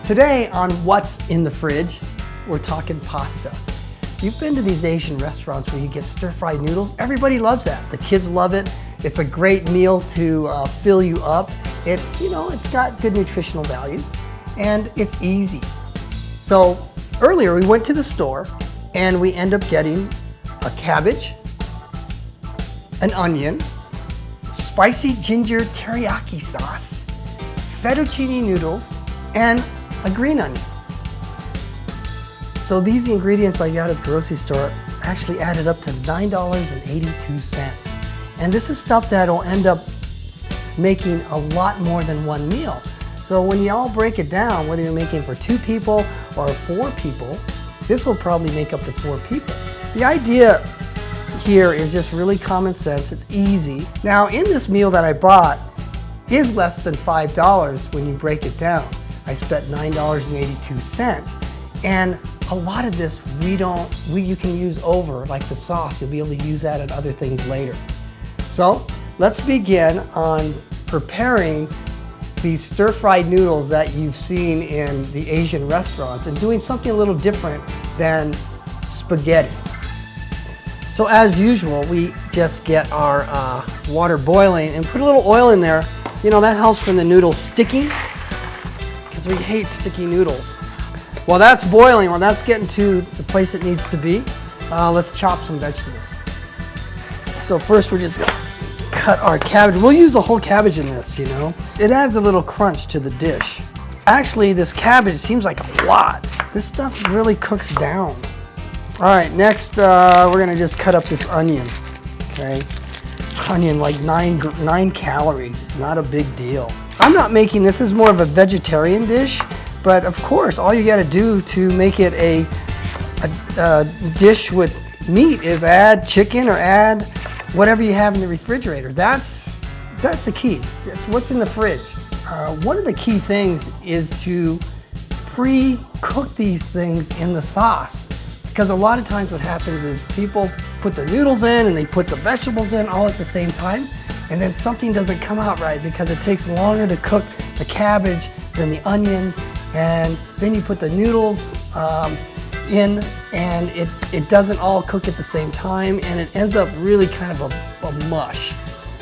Today on What's in the Fridge, we're talking pasta. You've been to these Asian restaurants where you get stir-fried noodles. Everybody loves that. The kids love it. It's a great meal to fill you up. It's, it's got good nutritional value and it's easy. So earlier we went to the store and we end up getting a cabbage, an onion, spicy ginger teriyaki sauce, fettuccine noodles, and a green onion. So these ingredients I got at the grocery store actually added up to $9.82. And this is stuff that'll end up making a lot more than one meal. So when you all break it down, whether you're making for 2 people or 4 people, this will probably make up to 4 people. The idea here is just really common sense. It's easy. Now in this meal that I bought is less than $5 when you break it down. I spent $9.82, and a lot of this you can use over, like the sauce. You'll be able to use that in other things later. So let's begin on preparing these stir-fried noodles that you've seen in the Asian restaurants and doing something a little different than spaghetti. So as usual, we just get our water boiling and put a little oil in there. That helps from the noodles sticking, because we hate sticky noodles. While that's boiling, while that's getting to the place it needs to be, let's chop some vegetables. So first we're just gonna cut our cabbage. We'll use the whole cabbage in this, It adds a little crunch to the dish. Actually, this cabbage seems like a lot. This stuff really cooks down. All right, next we're gonna just cut up this onion, okay? Onion, like 9 calories, not a big deal. I'm not making this is more of a vegetarian dish, but of course, all you gotta do to make it a dish with meat is add chicken or add whatever you have in the refrigerator. That's the key. It's what's in the fridge. One of the key things is to pre-cook these things in the sauce. Because a lot of times what happens is people put the noodles in and they put the vegetables in all at the same time, and then something doesn't come out right because it takes longer to cook the cabbage than the onions, and then you put the noodles in and it doesn't all cook at the same time, and it ends up really kind of a mush.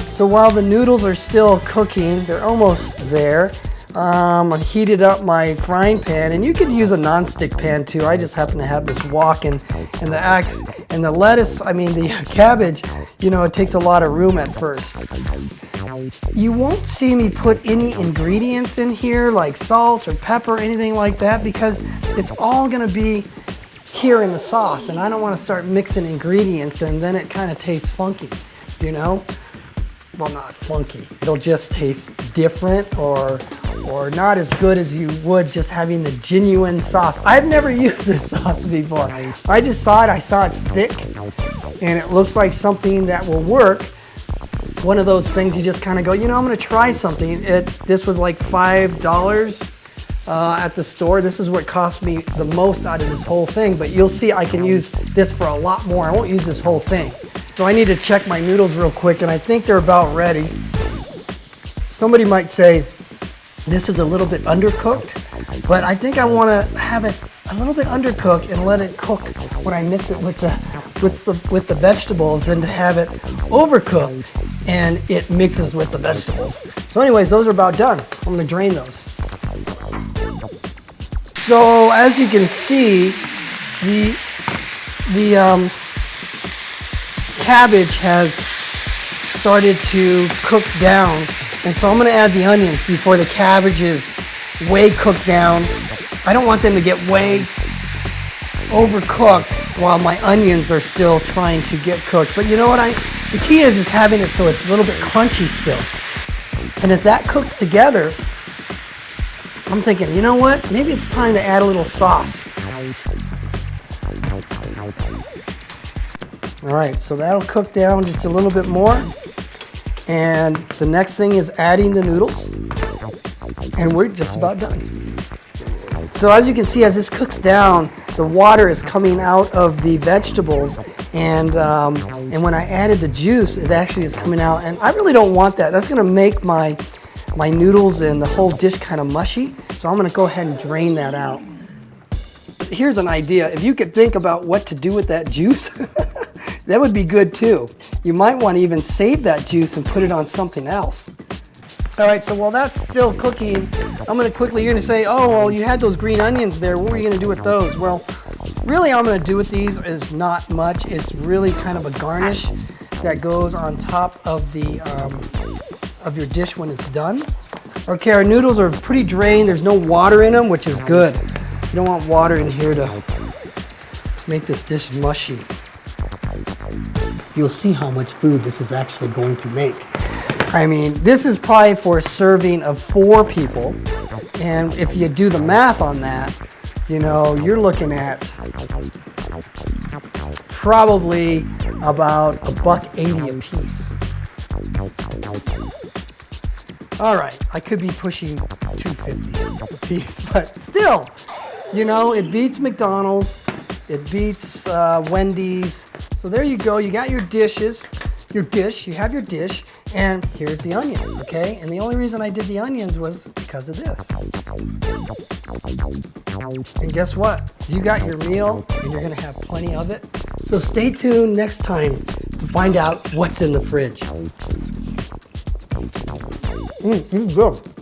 So while the noodles are still cooking, they're almost there. I heated up my frying pan, and you could use a non-stick pan too. I just happen to have this wok and the axe and the lettuce. The cabbage, it takes a lot of room at first. You won't see me put any ingredients in here like salt or pepper or anything like that, because it's all gonna be here in the sauce, and I don't want to start mixing ingredients and then it kind of tastes funky, Well, not funky. It'll just taste different or not as good as you would just having the genuine sauce. I've never used this sauce before. I just saw it, I saw it's thick and it looks like something that will work. One of those things you just kind of go, I'm gonna try something. This was like $5 at the store. This is what cost me the most out of this whole thing, but you'll see I can use this for a lot more. I won't use this whole thing. So I need to check my noodles real quick, and I think they're about ready. Somebody might say this is a little bit undercooked, but I think I want to have it a little bit undercooked and let it cook when I mix it with the vegetables, than to have it overcooked and it mixes with the vegetables. So anyways, those are about done. I'm gonna drain those. So as you can see, the cabbage has started to cook down, and so I'm going to add the onions before the cabbage is way cooked down. I don't want them to get way overcooked while my onions are still trying to get cooked. But you know what? The key is having it so it's a little bit crunchy still. And as that cooks together, I'm thinking, you know what? Maybe it's time to add a little sauce. All right, so that'll cook down just a little bit more. And the next thing is adding the noodles. And we're just about done. So as you can see, as this cooks down, the water is coming out of the vegetables. And when I added the juice, it actually is coming out. And I really don't want that. That's gonna make my my noodles and the whole dish kind of mushy. So I'm gonna go ahead and drain that out. Here's an idea. If you could think about what to do with that juice, that would be good too. You might want to even save that juice and put it on something else. All right, so while that's still cooking, I'm gonna quickly, you're gonna say, oh, well, you had those green onions there. What were you gonna do with those? Well, really all I'm gonna do with these is not much. It's really kind of a garnish that goes on top of the of your dish when it's done. Okay, our noodles are pretty drained. There's no water in them, which is good. You don't want water in here to make this dish mushy. You'll see how much food this is actually going to make. I mean, this is probably for a serving of 4 people. And if you do the math on that, you know, you're looking at probably about $1.80 a piece. All right, I could be pushing $2.50 a piece, but still, you know, it beats McDonald's, it beats Wendy's. So there you go, you got your dishes, you have your dish, and here's the onions, okay? And the only reason I did the onions was because of this. And guess what? You got your meal, and you're gonna have plenty of it. So stay tuned next time to find out what's in the fridge. Good.